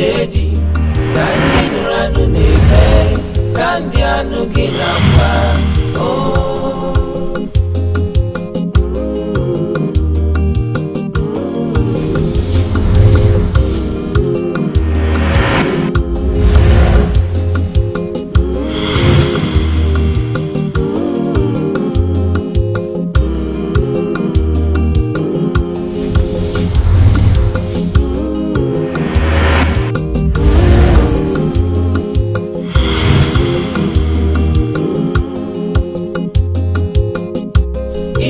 Ijedi kandi nuranu nebe kandi anu ginamba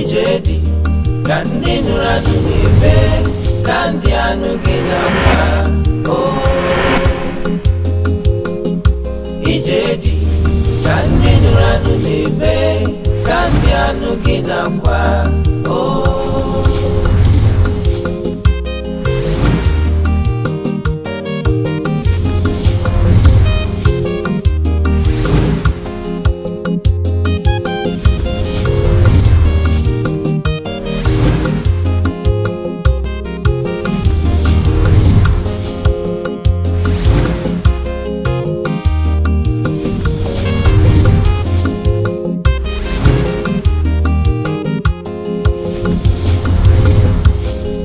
Ijedi kandi nuranu nebe kandi anu ginamba Ijedi kandi nuranu nebe kandi anu ginamba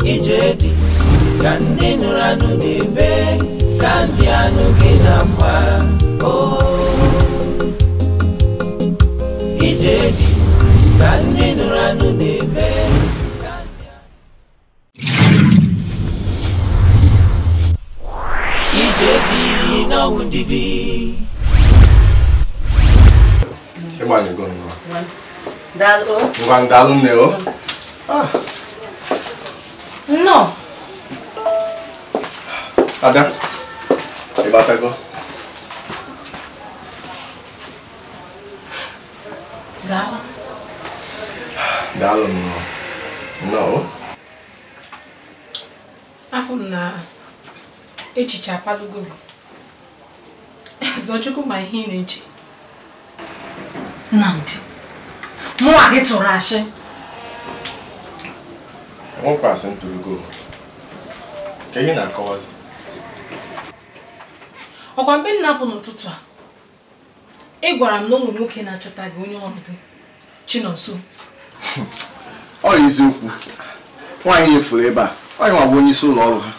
Ijedi kandi nuranu nebe kandi anu ginamba Ijedi kandi nuranu nebe Ijedi na undidi Emani gonna Dalo. Ngandalo neo. No. Ada. Ibata go. Dalo. Dalo no. Afum na echiche apalugo. Zochukwu ma ihe na-eche. Nnamdi. Mụwa gị tụrụ ashị. Won't pass him to go. Can you not cause? Ọkwa mgbe nna bụ n'ụtụtụ a, ị gwara m na ụmụ nwoke na-achọta gị onye ọrụ gị, Chinonso. Ọ eziokwu. Nwaanyị efuru ebe a. Onye nwa bụ onye isi ụlọ ọrụ ha.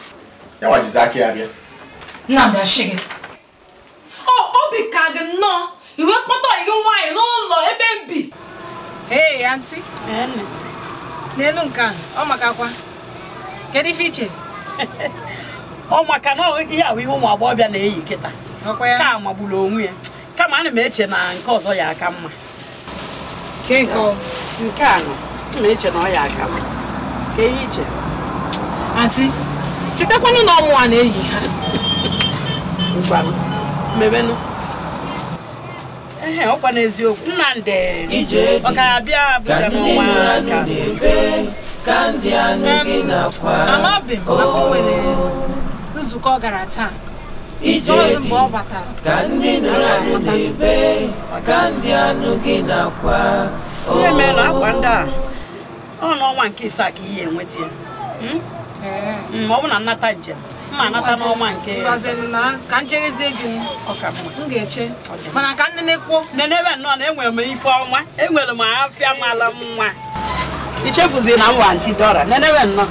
Ya nwajizi aka ya bịa. Nnamdi ashị gị. Obi ka gị nnọọ, iwe kpọtọ gị nwaanyị n'ụlọ ebe m bi. Hey, auntie. N'elu nke a, ọ makakwa. Kedu ife iche? Ọ maka na ihe ahụ ihe ụmụ agbọghọbịa na-eyi kịta. Ka magburu onwe ya. Kama ana m eche na nke ọzọ ya aka mma. Nke a nọ, m eche na ọ ya aka mma. Ka ihe iche. Auntie, chetakwanụ na ọmụ a na-eyi ha. Ngwanụ, mebenụ. Ọkwa n'eziokwu. Nnamdi ọ ga-abịa Abuja n'ọnwa kandi anu ginamba Amabi m maka o nwere nzukọ ọ gara taa. Ijedi kandi nuranu nebe kandi anu ginamba ihe mere akwa ndị a ọ n'ọnwa nke ịsaa ka ihe enweta ya. Ọ bụ na nnata njem mma anata n'ọnwa nke ka ncherezie gị ọka mma. M ga-eche mana ka nne kwuo nenebe nnọọ na enwere m ife ọnwa enwere m afịa mala mma ichefuzie na nwa antidora nenebe nnọọ.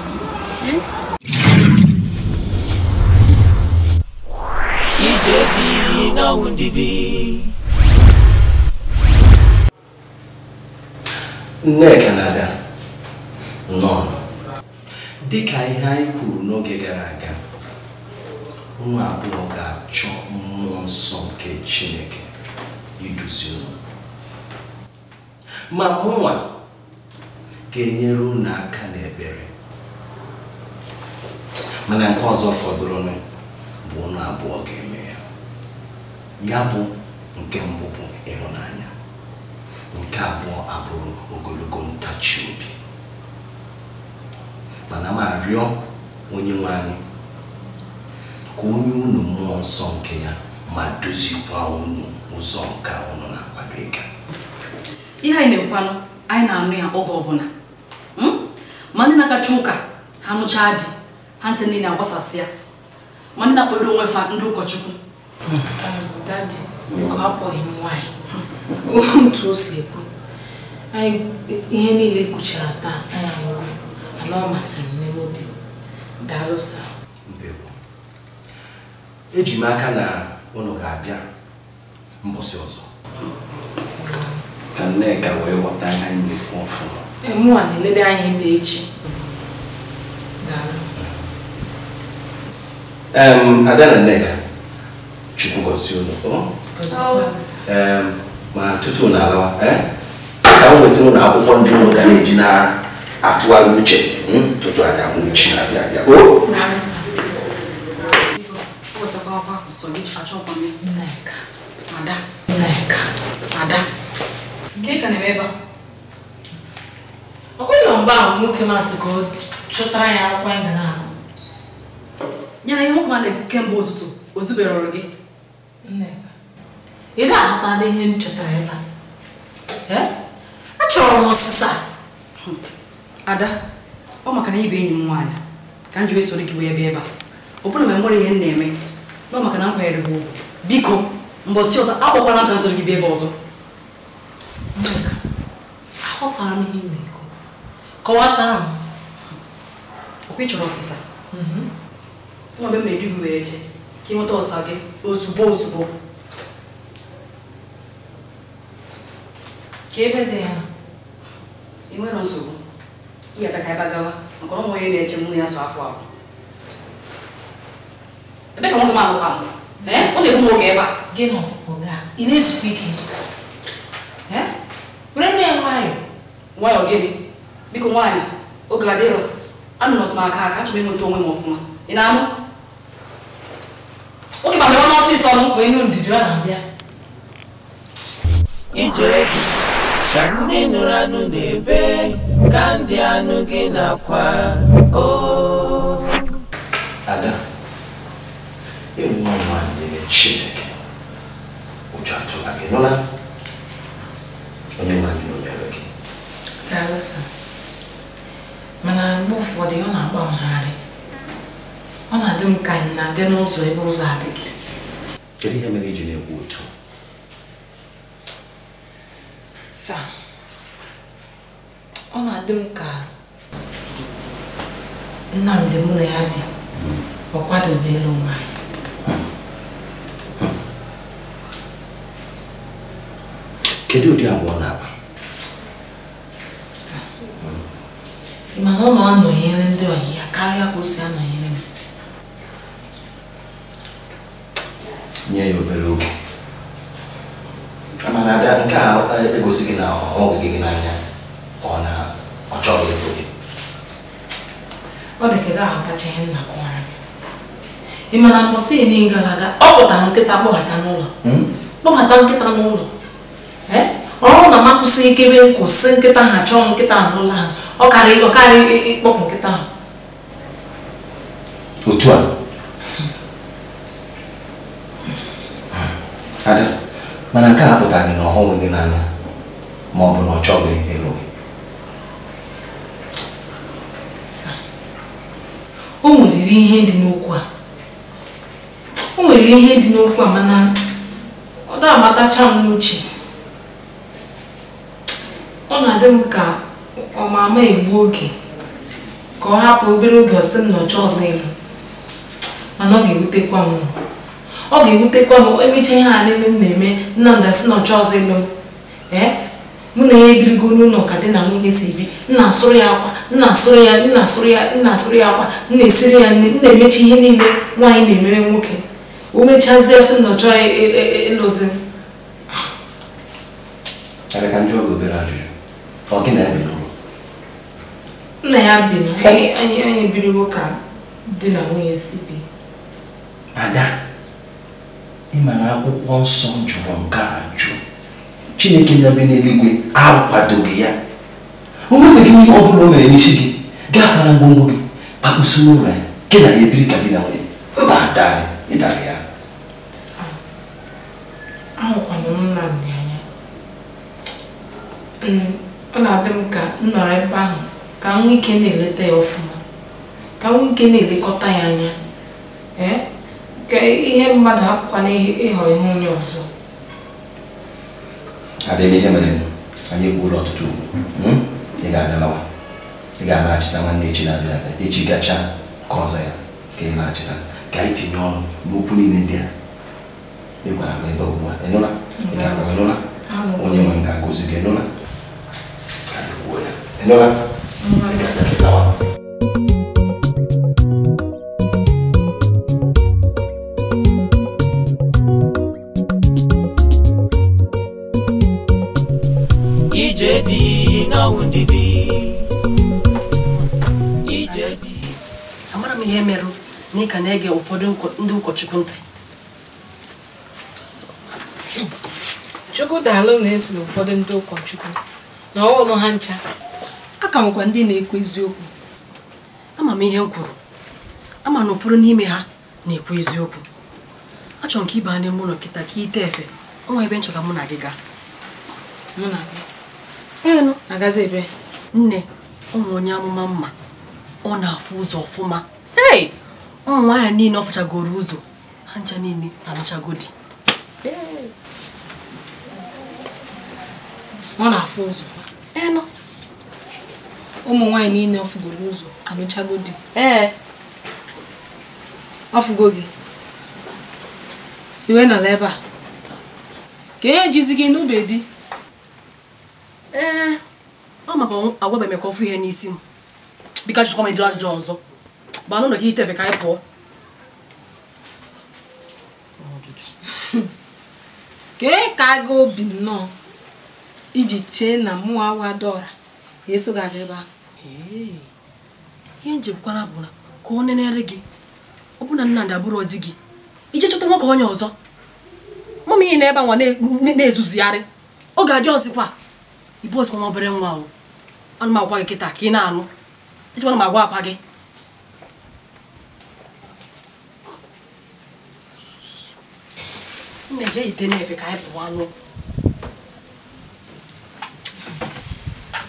Ijedi na undidi Nneka na-ada nọ dịka ihe anyị kwuru n'oge gara aga, unu abụọ ga-achọ mmụọ nsọ nke Chineke iduzi unu, ma mụnwa ga-enyere unu aka n'ekpere. Mana nke ọzọ fọdụrụ bụ unu abụọ ga-eme ya. Ya bụ nke mbụ bụ ịhụnanya, nke abụọ abụrụ ogologo ntachi obi. Mana m arịọ onye nwe anyị ka onye unu mmụọ nsọ nke ya ma duzikwa unu ụzọ nke unu na-akwado ịga. Ihe anyị na-ekwanụ anyị na-anụ ya oge ọbụla. Ma ndị na-akacha ụka ha nụcha dị ha ntị niile agbasasị ya. ma ndị na-akwado onwe fa ndị ụkọchukwu. Daddy, biko hapụghị m nwaanyị. Otu o si ekwu. Ihe niile kwuchara taa anyị ahụrụ ana ọ masịrị m n'ime obi. Daalụ sa. Eji m aka na unu ga-abịa mbọsị ọzọ ka Nneka wee ghọta anya anyị na-ekwu ọfụma. Mụnwa na-elede anyị mgbe echi. Daalụ. Ada na Nneka, Chukwu gọzie unu. Ma tutu na alawa ka m wetara unu akwụkwọ ndị unu ga na-eji na-atụgharị uche tutu anyị ahụ echi na-abịa abịa. Ada. Nke ka na-eme ebe a? Ọ kwụghị mgbe ahụ nwoke masị ka ọ chọtara ya akwụkwọ anyị ga na-ahụ. Ya na ihe nwoke ma na-ekwu kemgbe ụtụtụ o zubere ọrụ gị. Nneka, ị na-ahụta ihe m chọtara ebe a? Achọrọ m ọsịsa. Ada, ọ maka na ibe enyi m nwaanyị ka m ji wee soro gị wee bịa ebe a. Ọ bụrụ na m nwere ihe m na-eme, ọ maka na m kwanyere gị ugwu. Biko, mbọsị ọzọ akpọkwala m ka m soro gị bịa ebe ọzọ. Nneka, aghọtara m ihe ị na-ekwu. Kọwatara m. Ọkwa ị chọrọ ọsịsa? Nwa be m edu gị wee jee ka ị nweta ọsịsa gị ozugbo. Ka ebe dị ya? Ị nwere nsogbu? Ị ga-abịa ka ebe agawa maka ọmụ onye na-eche mụ na ya so apụ apụ. Ebe ka nwoke m alụkwa m? Ọ na-ebu m oge ebe a. Gị nọ oga, ị na-ezukwa ike? Were nne ya nwayọ. Nwayọ gịnị? Biko nwaanyị, oge adịrọ. Anụ nọtụ m aka achọrọ m ịnweta onwe m ọfụma. Ị na-anụ? Oge ma mewe n'ọsịsọ m wee nụ ndidi ọ na-abịa. Ije dị ka ndị nụrụ anụ na-ebe ka ndị anụ gị na-akwa. Ada, ịnwa nwaanyị nyere Chineke ụjọ atụla gị nụla onye nwaanyị n'onyere gị. Daalụ sa. Mana mgbe ụfọdụ ọ na-agba mgharị. Ọ na-adị m ka anyị na-aga n'ụzọ ebe ụzọ adịghị. Kedu ihe mere iji na-ekwu otu? Sa, ọ na-adị m ka Nnamdị mụ na ya bi ọ kwadobe ịlụ nwaanyị. Kedu ụdị agwa ọ na-akpa? Ị ma na ọ na-anọnyere ndị ọyị ya karịa ka o si anọnyere m. Nye ya obere oge. Mana Ada, nke a egosi gị na ọ hụghị gị n'anya ọ chọghị ịbụ gị. Ọ dị ka ị ga-ahụtacha ihe nna kọwara gị. Ị ma na mbọsị niile gara aga ọ kpọtara nkịta kpọbata n'ụlọ. Ọrụ na mapụsị ikebe nkwụsị nkịta ha chọọ nkịta n'ụlọ ahụ. Ọ karị ịkpọpụ nkịta ahụ. Otu a? Ada, mana nke a apụtaghị na ọ hụghị gị n'anya ma ọ bụ na ọ chọghị ịlụ gị. O nwere ihe dị n'okwu a. Mana ọ da-agbatacha m n'uche. Ọ na-adị m ka ọmama egbu oge ka ọ hapụ obere oge ọsị m na ọchọ ọzọ ịlụ. Mana ọ ga-ewutekwa m emecha ihe a niile m na-eme. Nnamdị asị na ọchọ ọzọ ịlụ m. Mụ na ya ebirigo n'ụlọ ka dị na nwunye si bi. Nna asụrụ ya akwa, m na-esiri ya nne, m na-emecha ihe niile nwaanyị na-emere nwoke. O mechazie sị na ọchọ ịlụzi m. Ka njọ oge obere ajụjụ. Ọ gị na ya biri? Nna ya bi na anyị ebirigo ka dị na nwunye si bi. Ada, ị ma na akwụkwọ nsọ jụrụ nke a jụ. Chineke na-ebe n'eluigwe akwadoghị ya. O nwebeghị ihe ọ bụla o mere n'isi gị gaa kpara ngwongwo gị kpakpụsị n'ụlọ ya gị na ya ebiri ka di na nwunye. Mba, Ada, ị dara ya. Ahụkwana m Nnamdị anya. Ọ na-adị m ka m nọrọ ebe ahụ ka m nwee ike na-eleta ya ọfụma, ka m nwee ike na-elekọta ya anya. ihe mmadụ hapụkwa na ịghọ ihe onye ọzọ. Adịghị ihe mere anyị egwu ụlọ ọtụtụ ugwu. Ị ga-abịa lawa. Ị ga-anachita nwanne echi na-abịa abịa. Echi gacha ka ọzọ ya ka ị na-achịta. Ka anyị tinye ọrụ n'okwu niile ndị a. Ị gwara m ebe ugbu a. Ị nụla? Ị ga-agwa m nụla? Onye nwe m ga-agọzi gị nụla? Ka anyị kwuo ya. Ị nụla? Ị ga-asa gị lawa. Amara m ihe merụ na ị ka na-ege ụfọdụ ndị ụkọchukwu ntị. Chukwu daalụ na-esi na ụfọdụ ndị ụkọchukwu na ọnụ ha ncha aka nwekwa ndị na-ekwu eziokwu. Ama m ihe m kwuru. Ama na ụfọdụ n'ime ha na-ekwu eziokwu. Achọrọ m ka ịba n'ime ụlọ kịta ka ite efe. Onwe ebe nchọ ka mụ na gị gaa. Mụ na gị Enu agazi ebe nne ụmụ onye amụma mma ọ na-afụ ụzọ ọfụma. Hey! Ụmụ nwaanyị niile ọ fụchagoro ụzọ ha ncha niile anụchagodi. ọ na-afụ ụzọ. Enu Ụmụ nwaanyị niile ọfụgoro ụzọ anụchagodi. Ọfụgo gị iwe nọla ebe a ka ihe jizi gị n'ube di. Ọ maka agwa beme ka ọfụ ihe n'isi m. Bika chukwu m ịdịrị ajụjụ ọzọ. Gba n'ụlọ gị itefe ka anyị pụọ. Kee ka aga obi nnọọ iji chee na mụ awa dọra eso gị aga ebe ahụ. Ihe njebụkwana bụ na ka ọ nenere gị ọ bụ na Nnamdị abụrụ di gị ije chọta nwoke onye ọzọ. Mama ihe na-ebe nwa na-ezuzigharị ọ ga-adị ọzịkwa ibu osikwa nwa obere nwa ahụ. Anụ m agwa gị kịta ka ị na-anụ echekwana m agwa akwa gị. M na-eje ite na-efe ka anyị pụọ anụ.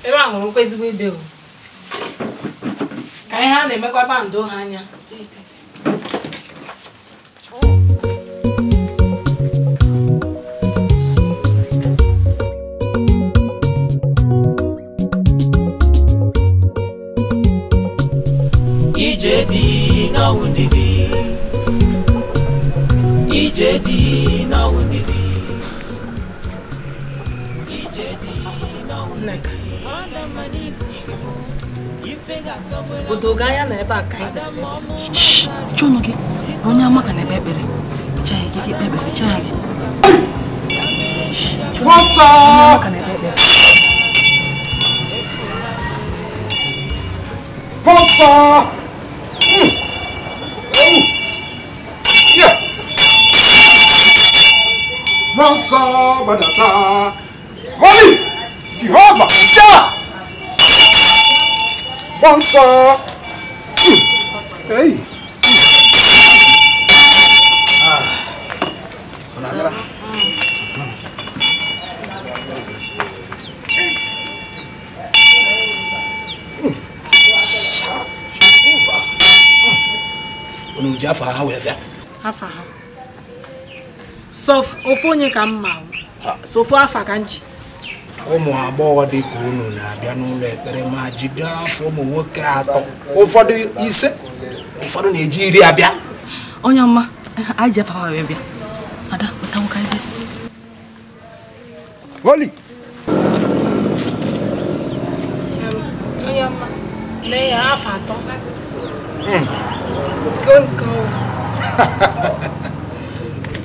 Ebe a hụrụkwa ezigbo ibe o ka ihe a na-emekwa bandụ ha anya. Ijedi na wundidi Ijedi na wundidi Ijedi na wundidi Odoga anya na ebe a ka anyị kwesịrị. Chọnụ gị onye amaka na ebe ekpere ịchaghị gị ikpe ekpere ịchaghị gị. Pasa! Mansa badata! Holy! Jehovah! Ja! Mansa! Hey! Onagara. Onu jafa ha we bia. Afa ha. Sof ofu onye ka mma. Sofu afa ka nji. Ụmụ agbọghọ dị ka unu na-abịa n'ụlọ ekpere ma jide afọ ụmụ nwoke atọ. Ụfọdụ ise, ụfọdụ na-eji iri abịa. Onye ọma anyị je papa wee bịa. Ada weta nwoke anyị. Holy! Onye ọma lee ya afa atọ. Go.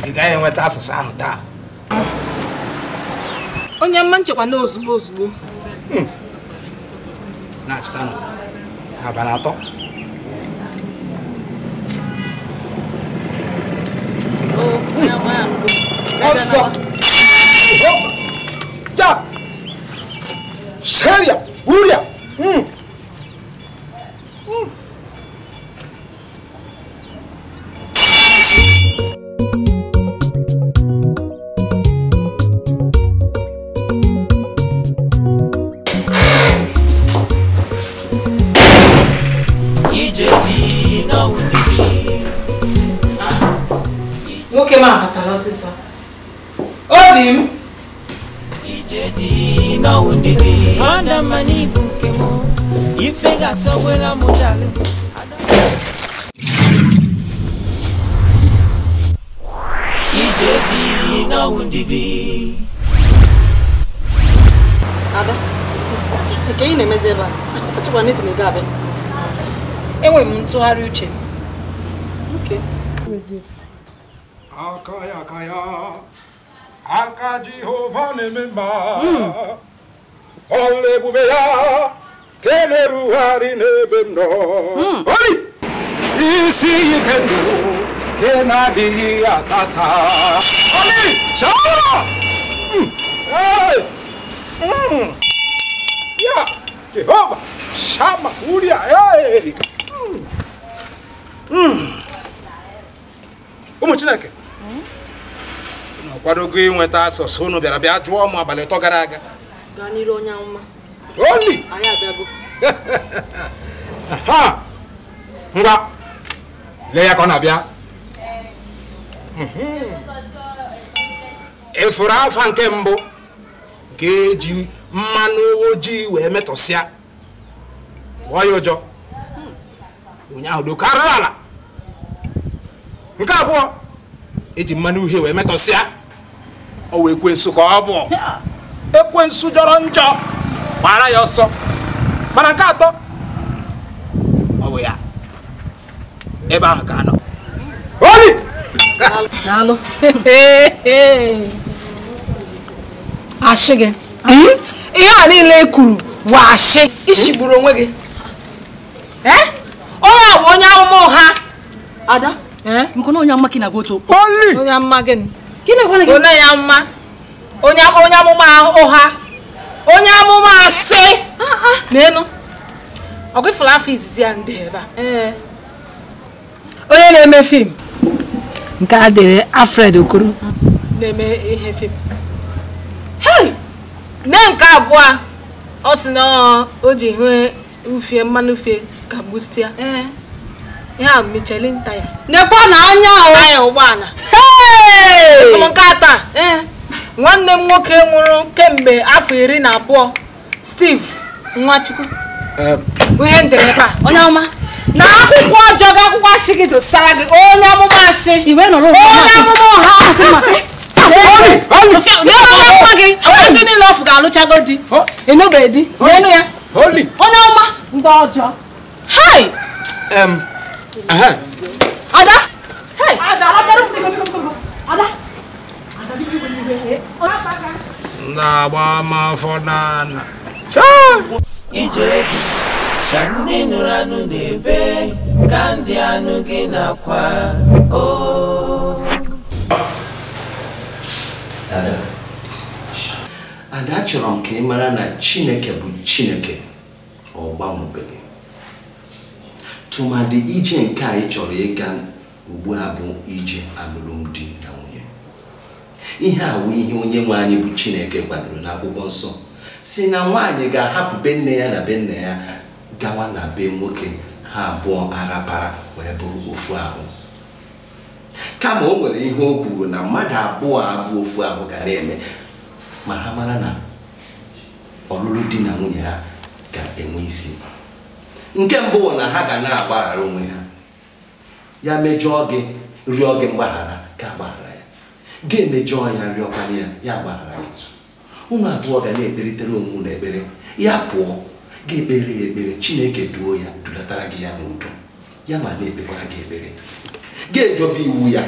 Ị gaghị enweta asụsụ ahụ taa. Onye mma nchekwa na ozugbo. Na-achịta nọ. Abalị atọ. Ọsọ! Ja! Sheria! Uria! nwoke m abatala ọsịsọ. Obi m ije dị n'ọwụndịdị ọda mani bụ nke m ife ga-atọgbela m dali ije dị n'ọwụndịdị. Ada, nke ị na-emezi ebe a? Achọkwa n'isi na ị ga-abịa. enwe m ntụgharị uche. aka Jehova na-eme mma ọlụ ebube ya ka na-erugharị n'ebe m nọ oli isi ike ndụ ka na-adịghị atata oli shara ya Jehova shama uria ụmụ Chineke kwadogo inweta asụsụ unu bịara bịa jụọ m abalị atọ gara aga. Gaa n'iru onye amụma. Oli! Anyị abịago. Ha! Ngwa! Lee ya ka ọ na-abịa. Efuru afa nke mbụ nke eji mmanụ ojii wee metọsịa. Ọ ya ụjọ. Onye ahụ dokarịrị ala. Nke abụọ eji mmanụ uhie wee metọsịa. O wee ekwensu ka ọ bụ ekwensu jọrọ njọ gbara ya ọsọ. Mana nke atọ ọ bụ ya ebe ahụ ka anọ. Oli! Daalụ. Ashị gị. Ihe a niile e kwuru bụ ashị. Ishigburu onwe gị. Onye a bụ onye amụma ụgha. Ada, mkono onye amụma na goto. Oli! Onye amụma gịnị? Gịnị gwana gị? Onye amụma. Onye amụma ụgha. Onye amụma asị. N'elu. Ọ gwụfụrụ afọ izizi ya ndị ebe a. Onye na-eme fim nke a dịrị Alfred Okoro na-eme ihe fim. Hey! Nne nke abụọ ọ sị na o ji hụ ufie mmanụ ufie ka gbusịa. Ihe a Michelin taya. Nekwa na anya o. Taya ụgbọala. Ụmụ nke atọ. Nwanne m nwoke nwụrụ kemgbe afọ 12, Steve Nwachukwu. Ihe ndere ebe a. Onye amụma. Na akwụkwọ ọjọọ gị akwụkwọ asị gị dosara gị onye amụma asị. Iwe nọrọ Onye amụma ụgha asị masị. N'ebe gị ndị niile ọfụ ga-alụchago di. Enube di. N'elu ya. Oli! Onye amụma ndị ọjọọ. Hai! Ada! Hai! Ada! Ada! Na-agba m afọ n'ala. ije dị ka ndị nụrụ anụ na-ebe ka ndị anụ gị na-akwa Ada, achọrọ m ka ị mara na Chineke bụ Chineke, ọ gbanwebeghị. Tụmadị ije nke anyị chọrọ ịga ugbu a bụ ije alụmdi na nwunye. Ihe a wụ ihe onye nwe anyị bụ Chineke kwadoro n'akwụkwọ nsọ, si na nwaanyị ga-ahapụ be nne ya na be nna ya gawa na be nwoke, ha abụọ arapara wee bụrụ ofu ahụ. Kama o nwere ihe o kwuru na mmadụ abụọ abụ ofu ahụ ga na-eme ma ha mara na ọlụlụ di na nwunye ha ga-enwe isi. Nke mbụ bụ na ha ga na-agbaghara onwe ha. Ya mejọọ gị rịọ gị mgbaghara ka agbaghara ya, ga-emejọọ ya rịọkwanye ya ya agbaghara gị. Ụmụ abụọ ga na-ekperitere onwe na ekpere, ya pụọ ga-ekpere ya ekpere, Chineke duo ya dulatara gị ya n'udo, ya ma na-ekpekwara gị ekpere, ga-edobe iwu ya.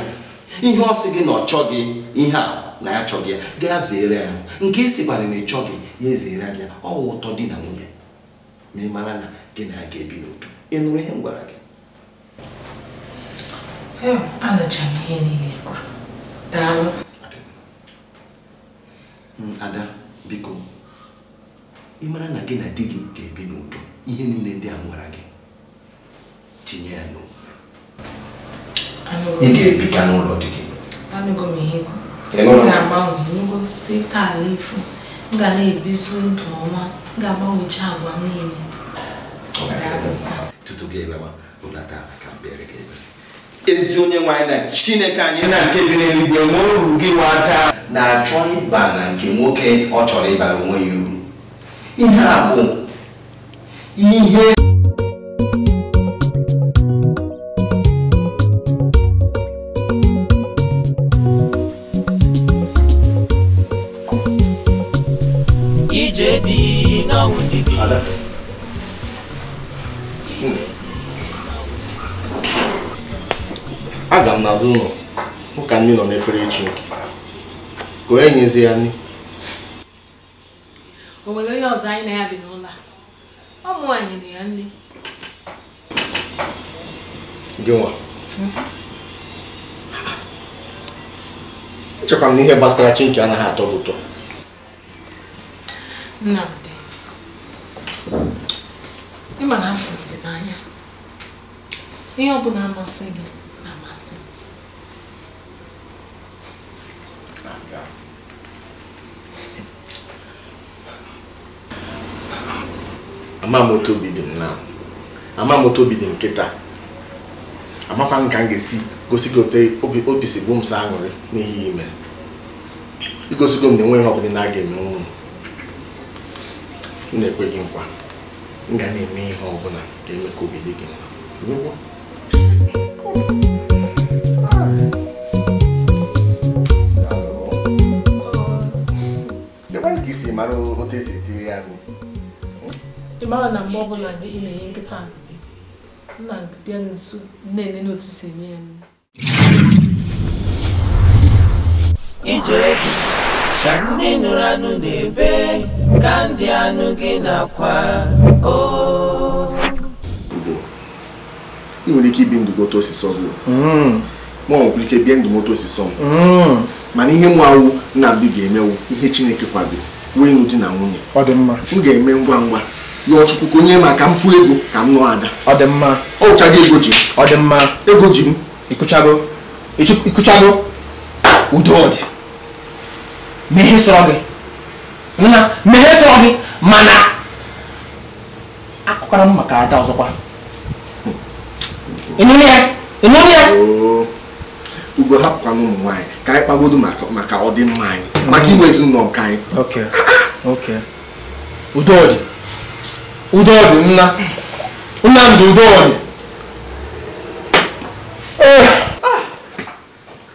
Ihe ọ sị gị na ọ chọghị ihe a na ya chọghị ya, gaa zere ya. Nke ị sịkwara na ị chọghị ya ezere anya. Ọ wụ ụtọ di na nwunye ma ị mara na gị na ya ga-ebi n'udo. Ị nụrụ ihe m gwara gị? Anụcha m ihe niile kwuru. Daalụ. Ada, biko, ị mara na gị na di gị ga-ebi n'udo. Ihe niile ndị a gwara gị tinye ya n'omume. Ị ga-ebika n'ụlọ di gị. Anụgo m ihe kwuru. M ga-agbanwe ngo si taa ifu. M ga na-ebizu ndụ ọma. M ga-agbanwecha agwa m niile. Tutu gị elewa ụlata ka m bịara gị ebe. ezi onye nwanyị na Chineke anyị na nke bi n'eluigwe nwe uru gị nwata na-achọ ịba na nke nwoke ọ chọrọ ịbara onwe ya uru. Ihe a bụ ihe ije dị n'ọnwụ ndidi. Aga m n'azụ ụlọ ụka ndị nọ n'efere echi ka onye nyezi ya nri. O nwere onye ọzọ anyị na ya bi n'ụlọ a? Ụmụ nwaanyị na ya nri. Gị nwa echekwa m na ihe gbasara Chineke anaghị atọ gị ụtọ. Nnamdị, ịma na afọ dị n'anya. Ihe ọ bụla amasị gị na-amasị m. Ama m otu obi dị m na ama m otu obi dị m kịta. Amakwa m ka m ga-esi gosi gị otu obi si bụ m sa aṅụrị n'ihi ime. Igosigo m na enweghị ọbụla na-aga eme nwụ m. M na-ekwe gị nkwa m ga na-eme ihe ọbụla ga-eme ka obi dị gị mma. Ebe ka isi mara otu esi etiri ya nri. Ị mara na mgbe ọbụla ị na-enye nkịta nna bịa nso na-ele n'otu si enye ya nri. Ije dị ka ndị nụrụ anụ na-ebe ka ndị anụ gị na-akwa. Ị nwere ike ibi ndụ gote osisi ọbụla ma ọ nwere ike bie ndụ moto osisi mana ihe mụ awụ Nnamdị ga-emewu ihe Chineke kwadoro wee nụ di na nwunye. Ọ dị mma. M ga-eme ngwa ngwa yọọ Chukwu ka onye ma ka m fụ ego ka m nụọ ada. Ọ dị mma. Ọ ụchago ego ji. Ọ dị mma. Ego ji m. Ịkụchago udo dị. Mehe sọrọ gị. Nna, mehe sọrọ gị mana akụkara m maka ada ọzọkwa. Ịnụnụ ya? Ugo hapụkwa n'ụmụ nwaanyị ka anyị kpagodo maka ọdịmma anyị maka inwe ezinụlọ nke anyị. Okay. Udo dị. Nnamdị udo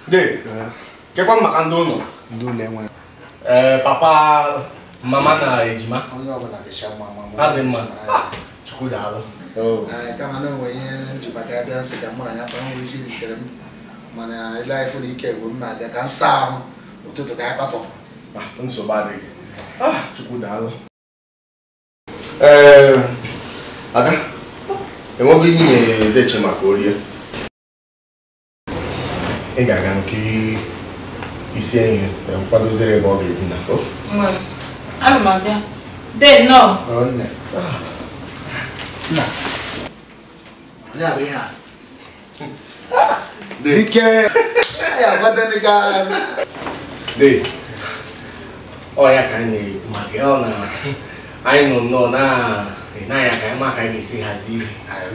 dị. Kekwa maka ndị ụlọ. Ndị ụlọ enwe. Papa, mama na ejima. Onye ọbụla dịcha mma. Ha dị mma. Chukwu daalụ. Kama na enwe ihe njibaka ebe nsị ka mụ na ya kpọrọ nwe isi zitere m mana ile anyị fụ na ike egwu m na-abịa ka nsa ahụ ụtụtụ ka anyị kpatọpụ. Nsogbu adịghị. Chukwu daalụ. Ada, enweghị ihe na-edeche maka orie. Ị ga-aga nke isi enyi kwadozere ebe ọ ga-edina. Ana m abịa. Dee nnọọ. Nne. Nna. Onye abụ ihe a? Dike. Ya gwada ndị ga. Dee. Ọ ya ka anyị na-ekwu maka ya ọ na anyị nọ nnọọ na ya ka anyị ma ka anyị ga-esi hazi ihe.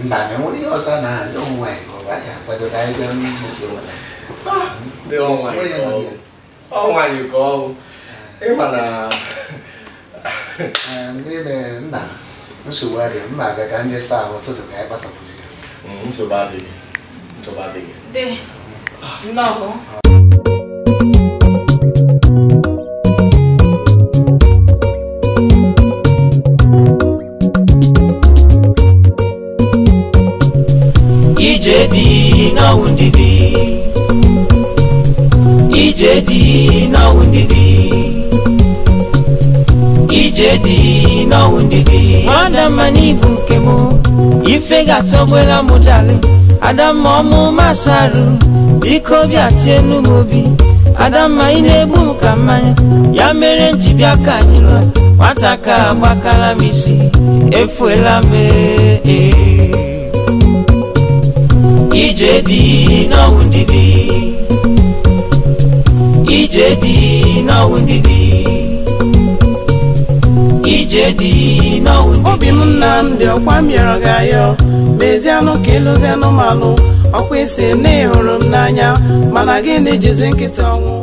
Mba na enwere ihe ọzọ na-ahazi ụmụ nwaanyị ka ọ bụ anyị akwado ka anyị bịa n'ụlọ nwere. Ndị ọnwaanyị ka ọ bụ. Ịma na n'ime nna nsogbu adịghị mma aga ka ndị saa ahụ ụtụtụ ka anyị kpatọpụzi. Nsogbu adịghị. Dee nnọọ. Ije dị n'ọnwụ ndidi. Ije dị n'ọnwụ ndidi. Ije dị n'ọnwụ ndidi. Adamma n'ibu nke m ife ga-atọgbela m dali. Adamma ọmụ masarụ biko bịa tie nụ m obi. Adamma ị na-egbu m ka mmanya ya mere nji bịa ka anyị lụọ. Nwata ka agbakala m isi efuela m. Ije dị n'ọnwụ ndidi. Ije dị n'ọnwụ ndidi. Ije dị n'ọnwụ ndidi. Obi m Nnamdị ọkwa mịọrọ gị ayọ mezianụ ka ịlụzi anụmanụ ọkwa isi na ịhụrụ m n'anya mana gịnị jizi nkịta ọnwụ